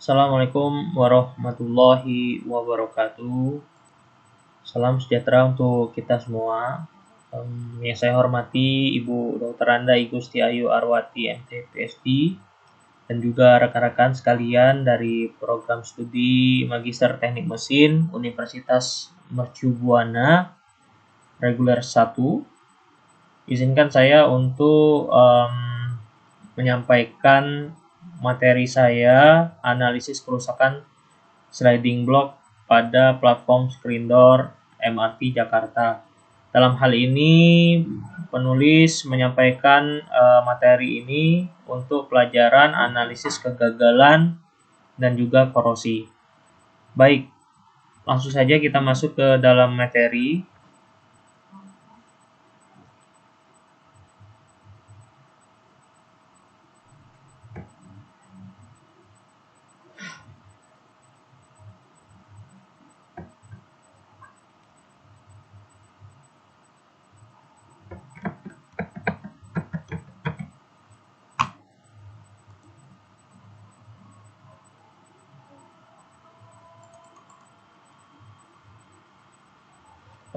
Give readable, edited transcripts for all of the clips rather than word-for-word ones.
Assalamualaikum warahmatullahi wabarakatuh. Salam sejahtera untuk kita semua. Yang saya hormati Ibu Dr. Anda Igusti Ayu Arwati MT PhD dan juga rekan-rekan sekalian dari program studi Magister Teknik Mesin Universitas Mercu Buana Reguler 1. Izinkan saya untuk menyampaikan materi saya analisis kerusakan sliding block pada platform screen door MRT Jakarta. Dalam hal ini penulis menyampaikan materi ini untuk pelajaran analisis kegagalan dan juga korosi. Baik, langsung saja kita masuk ke dalam materi.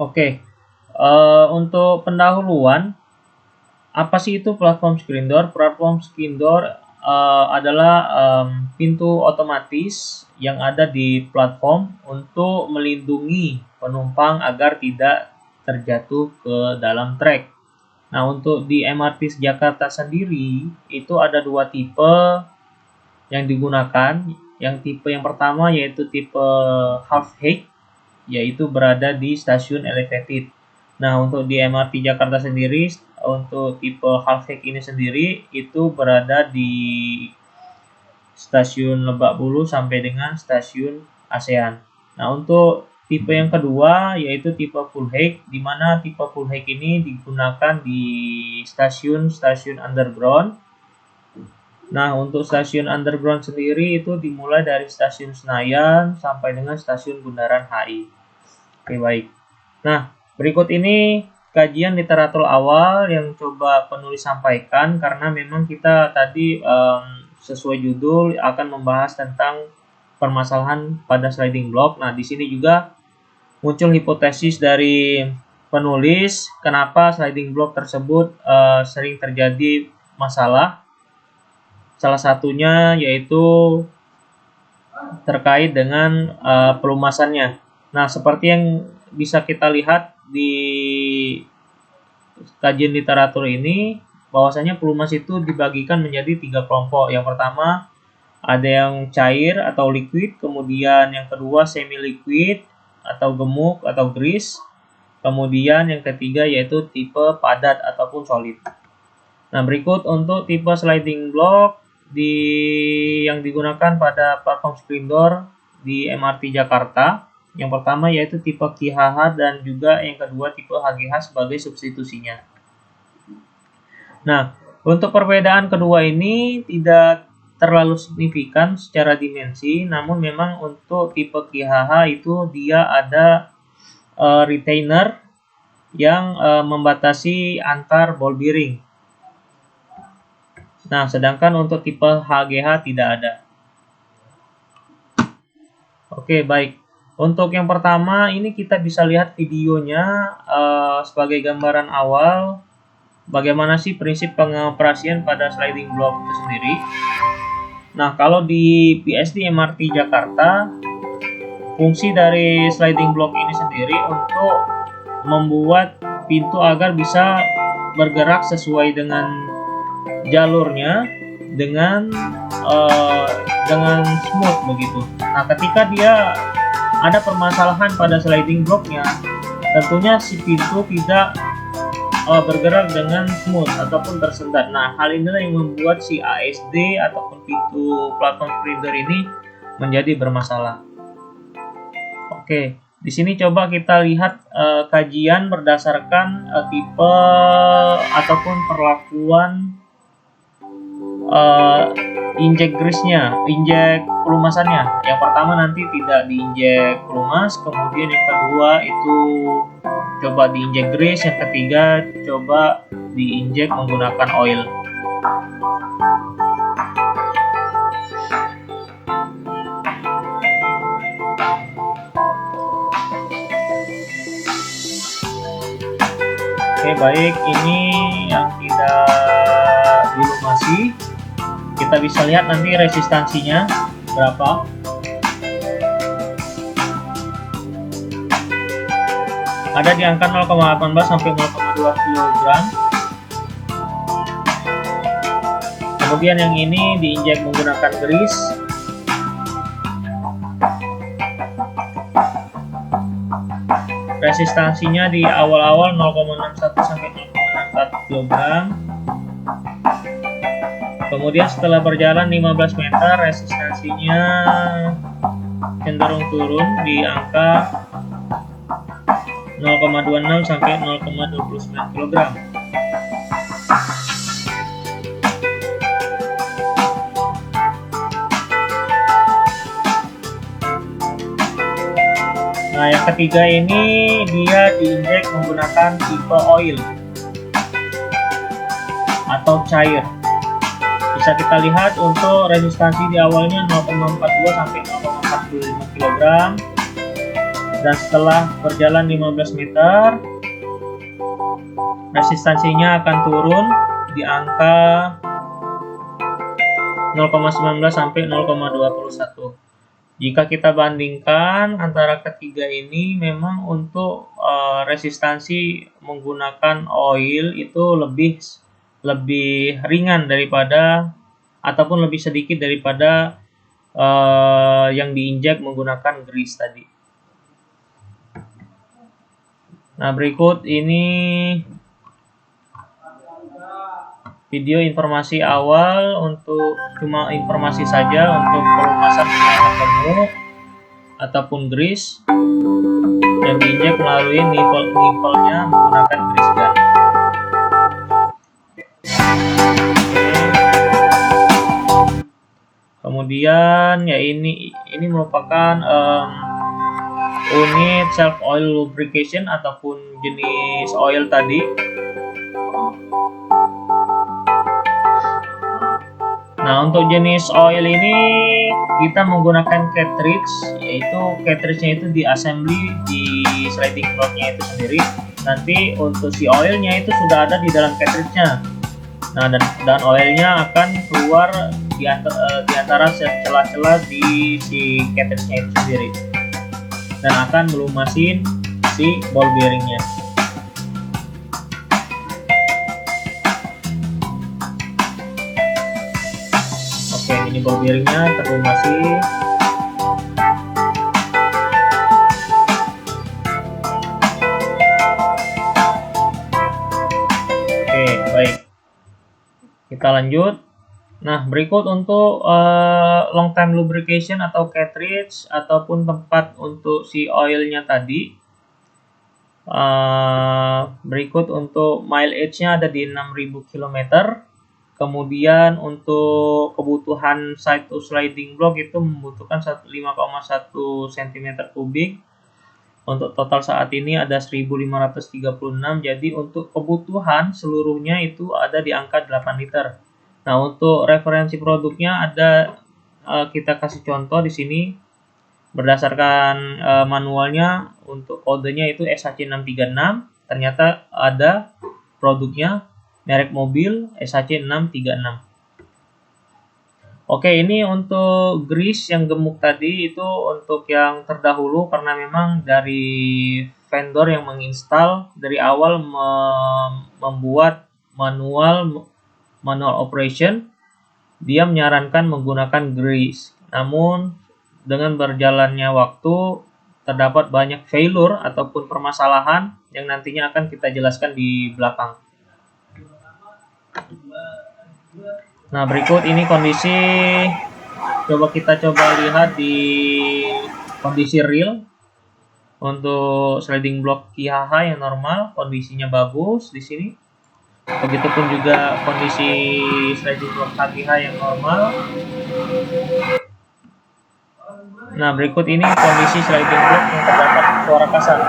Oke, untuk pendahuluan, apa sih itu platform screen door? Platform screen door adalah pintu otomatis yang ada di platform untuk melindungi penumpang agar tidak terjatuh ke dalam trek. Nah, untuk di MRT Jakarta sendiri itu ada dua tipe yang digunakan. Yang tipe yang pertama yaitu tipe half height, yaitu berada di stasiun elevated. Nah, untuk di MRT Jakarta sendiri, untuk tipe half height ini sendiri itu berada di stasiun Lebak Bulus sampai dengan stasiun ASEAN. Nah, untuk tipe yang kedua yaitu tipe full height, di mana tipe full height ini digunakan di stasiun-stasiun underground. Nah, untuk stasiun underground sendiri itu dimulai dari stasiun Senayan sampai dengan stasiun Bundaran HI. Oke, baik. Nah, berikut ini kajian literatur awal yang coba penulis sampaikan karena memang kita tadi sesuai judul akan membahas tentang permasalahan pada sliding block. Nah, di sini juga muncul hipotesis dari penulis kenapa sliding block tersebut sering terjadi masalah. Salah satunya yaitu terkait dengan pelumasannya. Nah, seperti yang bisa kita lihat di kajian literatur ini, bahwasanya pelumas itu dibagikan menjadi 3 kelompok. Yang pertama, ada yang cair atau liquid, kemudian yang kedua semi liquid atau gemuk atau grease, kemudian yang ketiga yaitu tipe padat ataupun solid. Nah, berikut untuk tipe sliding block yang digunakan pada platform screen door di MRT Jakarta. Yang pertama yaitu tipe QHH dan juga yang kedua tipe HGH sebagai substitusinya. Nah, untuk perbedaan kedua ini tidak terlalu signifikan secara dimensi, namun memang untuk tipe QHH itu dia ada retainer yang membatasi antar ball bearing. Nah, sedangkan untuk tipe HGH tidak ada. Oke, baik. Untuk yang pertama, ini kita bisa lihat videonya sebagai gambaran awal bagaimana sih prinsip pengoperasian pada sliding block itu sendiri. Nah, kalau di PSD MRT Jakarta, fungsi dari sliding block ini sendiri untuk membuat pintu agar bisa bergerak sesuai dengan jalurnya dengan smooth begitu. Nah, ketika dia ada permasalahan pada sliding blocknya, tentunya si pintu tidak bergerak dengan smooth ataupun tersendat. Nah, hal inilah yang membuat si ASD ataupun pintu platform screen door ini menjadi bermasalah. Oke, di sini coba kita lihat kajian berdasarkan tipe ataupun perlakuan injek grease-nya, injek pelumasannya. Yang pertama nanti tidak diinjek pelumas, kemudian yang kedua itu coba diinjek grease, yang ketiga coba diinjek menggunakan oil. Oke, baik, ini yang tidak dilumasi. Kita bisa lihat nanti resistansinya berapa. Ada di angka 0,18 sampai 0,2 kg. Kemudian yang ini diinjek menggunakan grease. Resistansinya di awal-awal 0,61 sampai 0,64 kg. Kemudian setelah berjalan 15 meter, resistansinya cenderung turun di angka 0,26 sampai 0,29 kg. Nah, yang ketiga ini dia diinjek menggunakan tipe oil atau cair. Bisa kita lihat untuk resistansi di awalnya 0,42 sampai 0,45 kg. Dan setelah berjalan 15 meter, resistansinya akan turun di angka 0,19 sampai 0,21. Jika kita bandingkan antara ketiga ini, memang untuk resistansi menggunakan oil itu lebih ringan daripada ataupun lebih sedikit daripada yang diinjek menggunakan grease tadi. Nah, berikut ini video informasi awal, untuk cuma informasi saja untuk pelumasan menggunakan gemuk ataupun grease yang diinjek melalui nipple-nya menggunakan grease gun. Kemudian ya ini merupakan unit self oil lubrication ataupun jenis oil tadi. Nah, untuk jenis oil ini kita menggunakan cartridge, yaitu cartridge-nya itu di assembly di sliding block-nya itu sendiri. Nanti untuk si oilnya itu sudah ada di dalam cartridge-nya. Nah, dan oilnya akan keluar di antara celah-celah di si cartridge-nya itu sendiri, dan akan melumasin si ball bearingnya. Oke, ini ball bearingnya terlumasi. Oke, baik, kita lanjut. Nah, berikut untuk long time lubrication atau cartridge ataupun tempat untuk si oilnya tadi. Berikut untuk mileage-nya ada di 6.000 km. Kemudian untuk kebutuhan side to sliding block itu membutuhkan 5,1 cm3. Untuk total saat ini ada 1.536. Jadi untuk kebutuhan seluruhnya itu ada di angka 8 liter. Nah, untuk referensi produknya ada, kita kasih contoh di sini berdasarkan manualnya. Untuk kodenya itu SHC636. Ternyata ada produknya merek mobil SHC636. Oke, ini untuk grease yang gemuk tadi itu untuk yang terdahulu, karena memang dari vendor yang menginstal dari awal membuat manual operation, dia menyarankan menggunakan grease. Namun dengan berjalannya waktu terdapat banyak failure ataupun permasalahan yang nantinya akan kita jelaskan di belakang. Nah, berikut ini kondisi, kita coba lihat di kondisi real. Untuk sliding block KIHH yang normal kondisinya bagus di sini. Begitupun juga kondisi sliding block KIH yang normal. Nah, berikut ini kondisi sliding block yang terdapat suara kasar.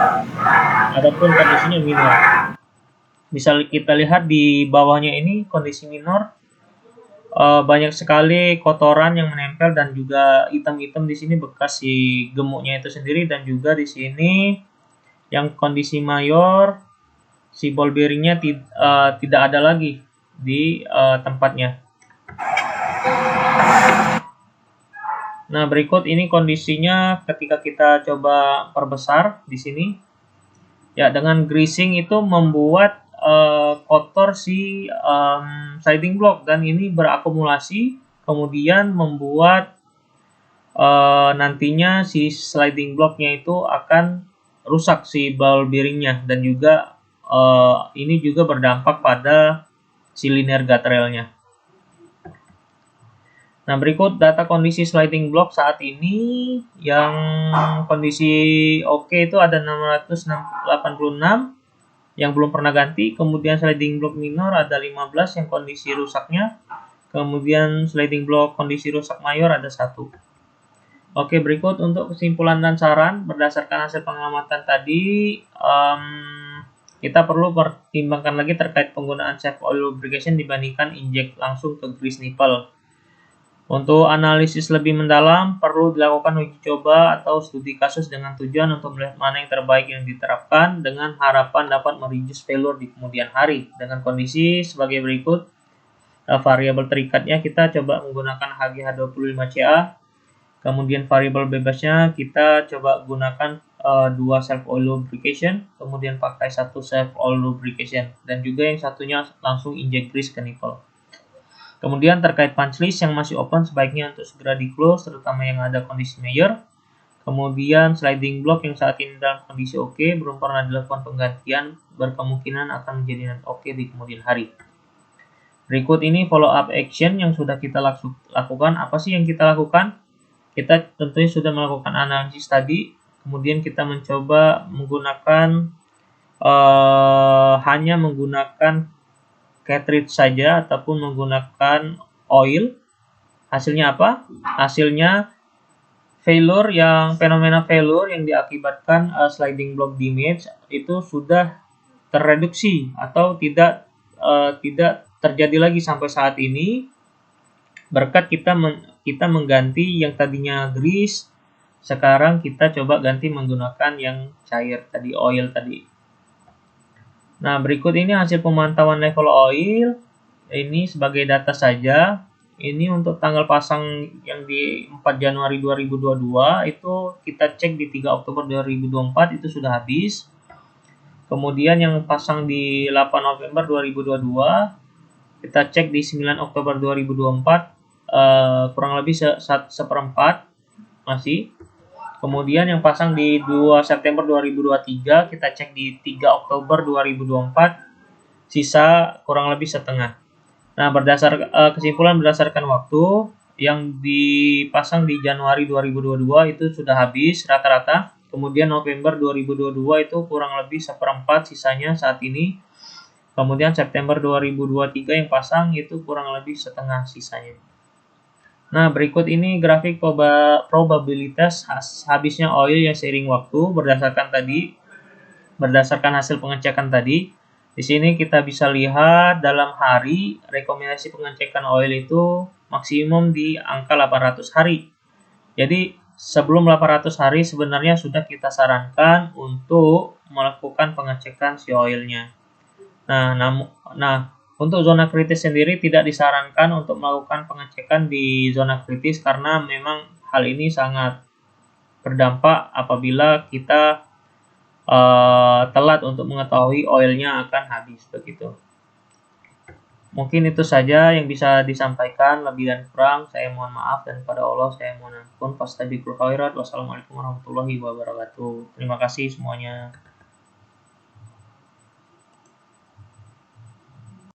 Adapun kondisinya minor. Bisa kita lihat di bawahnya ini kondisi minor. Banyak sekali kotoran yang menempel dan juga hitam-hitam di sini bekas si gemuknya itu sendiri, dan juga di sini yang kondisi mayor si ball bearingnya tidak ada lagi di tempatnya. Nah, berikut ini kondisinya ketika kita coba perbesar di sini. Ya, dengan greasing itu membuat kotor si sliding block, dan ini berakumulasi kemudian membuat nantinya si sliding blocknya itu akan rusak si ball bearingnya, dan juga ini juga berdampak pada si linear guardrailnya. Nah, berikut data kondisi sliding block saat ini. Yang kondisi oke itu ada 686 yang belum pernah ganti. Kemudian sliding block minor ada 15 yang kondisi rusaknya. Kemudian sliding block kondisi rusak mayor ada 1. Oke, berikut untuk kesimpulan dan saran berdasarkan hasil pengamatan tadi. Kita perlu pertimbangkan lagi terkait penggunaan safe oil lubrication dibandingkan injek langsung ke grease nipple. Untuk analisis lebih mendalam, perlu dilakukan uji coba atau studi kasus dengan tujuan untuk melihat mana yang terbaik yang diterapkan dengan harapan dapat mereduce failure di kemudian hari. Dengan kondisi sebagai berikut, variabel terikatnya kita coba menggunakan HGH25CA, kemudian variabel bebasnya kita coba gunakan 2 self oil lubrication, kemudian pakai 1 self oil lubrication, dan juga yang satunya langsung inject grease ke nipple. Kemudian terkait punch list yang masih open sebaiknya untuk segera di close, terutama yang ada kondisi mayor. Kemudian sliding block yang saat ini dalam kondisi oke, belum pernah dilakukan penggantian, berkemungkinan akan menjadi oke di kemudian hari. Berikut ini follow up action yang sudah kita lakukan. Apa sih yang kita lakukan? Kita tentunya sudah melakukan analisis tadi, kemudian kita mencoba menggunakan hanya menggunakan cartridge saja ataupun menggunakan oil. Hasilnya apa? Hasilnya fenomena failure yang diakibatkan sliding block damage itu sudah terreduksi atau tidak terjadi lagi sampai saat ini, berkat kita mengganti yang tadinya grease, sekarang kita coba ganti menggunakan yang cair tadi, oil tadi. Nah, berikut ini hasil pemantauan level oil. Ini sebagai data saja. Ini untuk tanggal pasang yang di 4 Januari 2022 itu kita cek di 3 Oktober 2024 itu sudah habis. Kemudian yang pasang di 8 November 2022 kita cek di 9 Oktober 2024 kurang lebih seperempat masih. Kemudian yang pasang di 2 September 2023 kita cek di 3 Oktober 2024 sisa kurang lebih setengah. Nah, kesimpulan berdasarkan waktu yang dipasang di Januari 2022 itu sudah habis rata-rata. Kemudian November 2022 itu kurang lebih seperempat sisanya saat ini. Kemudian September 2023 yang pasang itu kurang lebih setengah sisanya. Nah, berikut ini grafik probabilitas habisnya oil yang seiring waktu berdasarkan hasil pengecekan tadi. Di sini kita bisa lihat dalam hari rekomendasi pengecekan oil itu maksimum di angka 800 hari. Jadi sebelum 800 hari sebenarnya sudah kita sarankan untuk melakukan pengecekan si oilnya. Nah, untuk zona kritis sendiri tidak disarankan untuk melakukan pengecekan di zona kritis karena memang hal ini sangat berdampak apabila kita telat untuk mengetahui oilnya akan habis begitu. Mungkin itu saja yang bisa disampaikan, lebih dan kurang saya mohon maaf, dan pada Allah saya mohon ampun. Fastabiqul khairat. Wassalamualaikum warahmatullahi wabarakatuh. Terima kasih semuanya.